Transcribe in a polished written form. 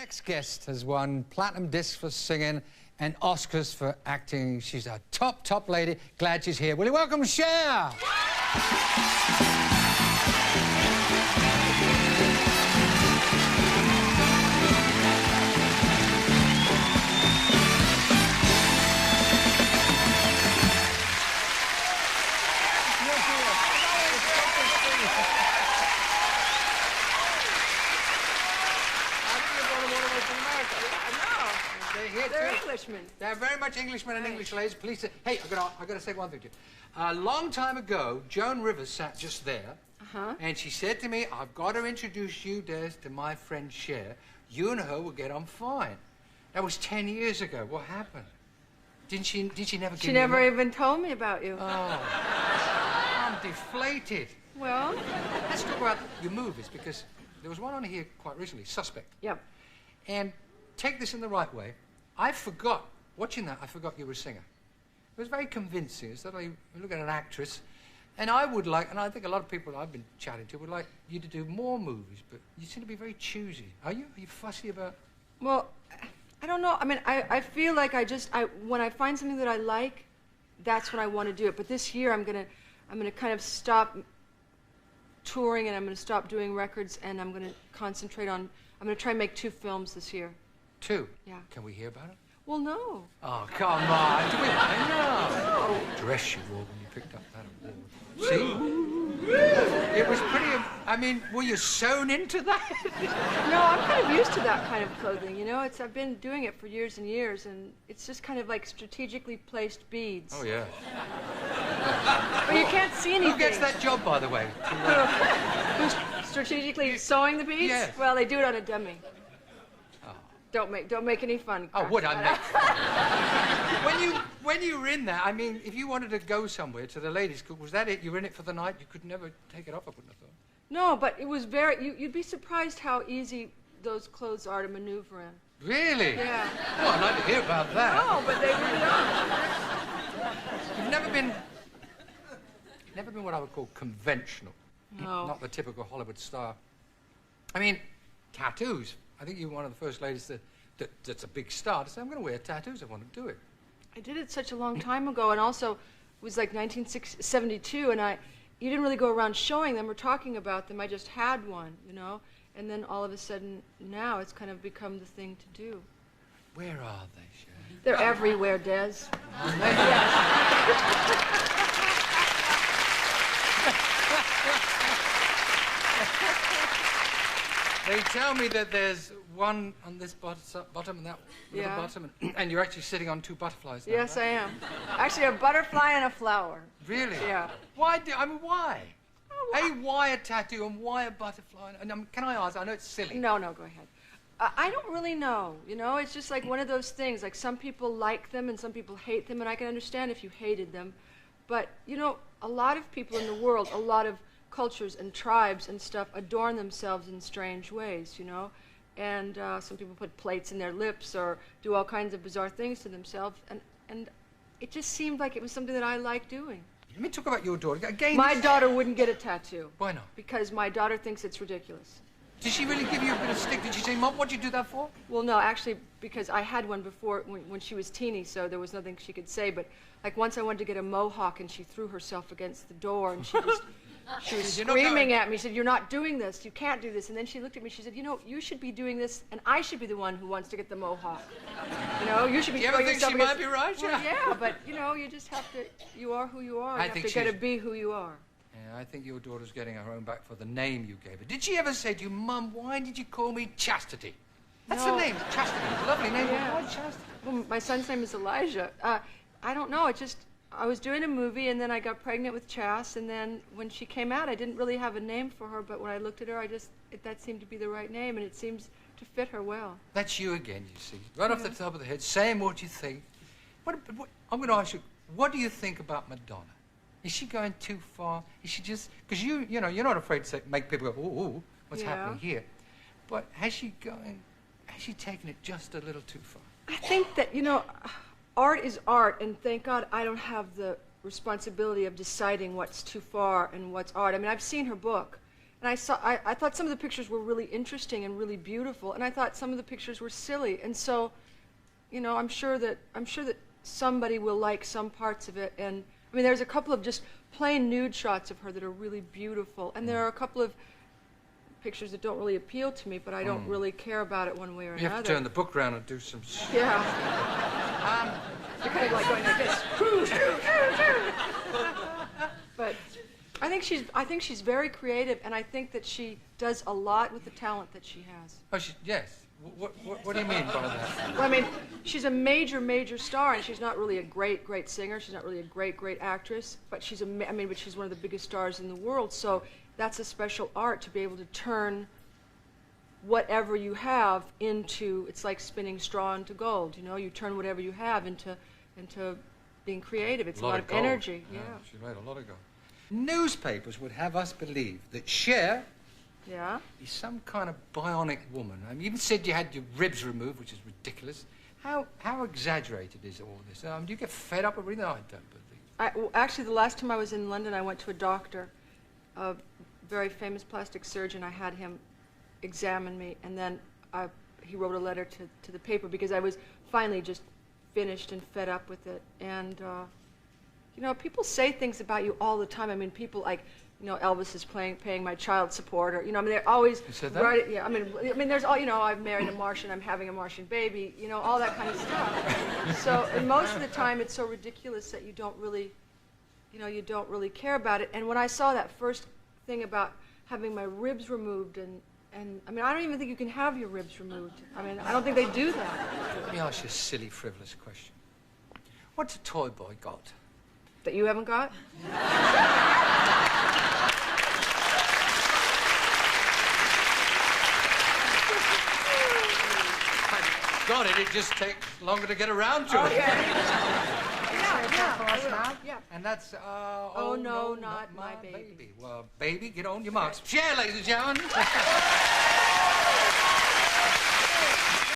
Next guest has won platinum discs for singing and Oscars for acting. She's a top lady. Glad she's here. Will you welcome Cher? They're Englishmen. They're very much Englishmen and English ladies. Please, hey, I've got to say one thing to you. A long time ago, Joan Rivers sat just there, and she said to me, "I've got to introduce you, Des, to my friend Cher. You and her will get on fine." That was 10 years ago. What happened? Did she never give me She never even told me about you. Oh, I'm deflated. Well? Let's talk about your movies, because there was one on here quite recently, Suspect. Yep. And take this in the right way. Watching that, I forgot you were a singer. It was very convincing. It's suddenly you look at an actress, and I would like, and I think a lot of people I've been chatting to would like you to do more movies, but you seem to be very choosy. Are you? Are you fussy about? Well, I don't know. I mean, I feel like when I find something that I like, that's when I want to do it. But this year I'm gonna kind of stop touring, and I'm gonna stop doing records, and I'm gonna concentrate on. I'm gonna try and make 2 films this year. 2? Yeah. Can we hear about it? Well, no. Oh, come on. Do we? No. Dress you wore when you picked up that award. See? It was pretty... I mean, were you sewn into that? No, I'm kind of used to that kind of clothing, you know? I've been doing it for years and years, and it's just kind of like strategically placed beads. Oh, yeah. But you can't see anything. Who gets that job, by the way? Who's strategically sewing the beads? Yes. Well, they do it on a dummy. Don't make any fun. Oh, would I make? When you were in there, I mean, if you wanted to go somewhere to the ladies' school, was that it? You were in it for the night? You could never take it off, I wouldn't have thought. No, but it was you'd be surprised how easy those clothes are to maneuver in. Really? Yeah. Oh, I'd like to hear about that. No, but they really are. You've never been what I would call conventional. No. Not the typical Hollywood star. I mean, tattoos. I think you're one of the first ladies that's a big star to say, "I'm going to wear tattoos. I want to do it." I did it such a long time ago, and also it was like 1972, and you didn't really go around showing them or talking about them. I just had one, you know, and then all of a sudden now it's kind of become the thing to do. Where are they, Cher? They're everywhere, Des. Are they? They tell me that there's one on this bottom and that little bottom, and you're actually sitting on 2 butterflies now. Yes, I am. Actually, a butterfly and a flower. Really? Yeah. Why? Why? Why a tattoo and why a butterfly? And can I ask? I know it's silly. No, go ahead. I don't really know. You know, it's just like one of those things. Like some people like them and some people hate them, and I can understand if you hated them. But you know, a lot of people in the world, a lot of cultures and tribes and stuff adorn themselves in strange ways, you know, and some people put plates in their lips or do all kinds of bizarre things to themselves, and it just seemed like it was something that I liked doing. Let me talk about your daughter again. My daughter wouldn't get a tattoo. Why not? Because my daughter thinks it's ridiculous. Did she really give you a bit of stick? Did she say, "Mom, what'd you do that for?" Well, no, actually, because I had one before when she was teeny, so there was nothing she could say. But like once I wanted to get a mohawk, and she threw herself against the door, and she was screaming at me. She said, "You're not doing this. You can't do this." And then she looked at me. She said, "You know, you should be doing this, and I should be the one who wants to get the mohawk. You know, you should be." Do you ever think she might be right? Well, yeah, but you know, you just have to. You are who you are. You have to be who you are. Yeah, I think your daughter's getting her own back for the name you gave her. Did she ever say to you, "Mum, why did you call me Chastity"? That's the name, Chastity. It's a lovely name. Yeah. Why Chastity? Well, my son's name is Elijah. I don't know. I was doing a movie, and then I got pregnant with Chas, and then when she came out, I didn't really have a name for her, but when I looked at her, that seemed to be the right name, and it seems to fit her well. That's you again, you see. Right off the top of the head, saying what you think. I'm going to ask you, what do you think about Madonna? Is she going too far? Is she just... Because you know, you're not afraid to make people go, "Ooh, what's happening here?" But has she taken it just a little too far? I think that, you know, art is art, and thank God I don't have the responsibility of deciding what's too far and what's art. I mean, I've seen her book, And I thought some of the pictures were really interesting and really beautiful, and I thought some of the pictures were silly. And so, you know, I'm sure that somebody will like some parts of it. And I mean, there's a couple of just plain nude shots of her that are really beautiful, and there are a couple of pictures that don't really appeal to me, but I don't really care about it one way or another. You have to turn the book around and do some... Yeah. You're kind of like going like this. But I think she's very creative, and I think that she does a lot with the talent that she has. Oh, yes. What do you mean by that? Well, I mean, she's a major star, and she's not really a great singer. She's not really a great actress, but she's but she's one of the biggest stars in the world. So that's a special art, to be able to turn whatever you have into, it's like spinning straw into gold. You know, you turn whatever you have into being creative. It's a lot of energy. Yeah. She made a lot of gold. Newspapers would have us believe that Cher is some kind of bionic woman. I mean, you even said you had your ribs removed, which is ridiculous. How exaggerated is all this? Do you get fed up with reading? I don't believe. Well, actually, the last time I was in London, I went to a doctor, a very famous plastic surgeon. I had him examine me, and then he wrote a letter to the paper, because I was finally just finished and fed up with it. And you know, people say things about you all the time. I mean, people like, you know, Elvis is paying my child support, or, you know, I mean, they're always... You said that? Right, yeah, I mean, there's all, you know, I've married a Martian, I'm having a Martian baby, you know, all that kind of stuff. So, and most of the time, it's so ridiculous that you don't really care about it. And when I saw that first thing about having my ribs removed, and I mean, I don't even think you can have your ribs removed. I mean, I don't think they do that. Let me ask you a silly, frivolous question. What's a toy boy got? That you haven't got? Got it. It just takes longer to get around to it. Yeah. And that's, oh no, not my baby. Well, baby, get on your marks. Cher, ladies and gentlemen.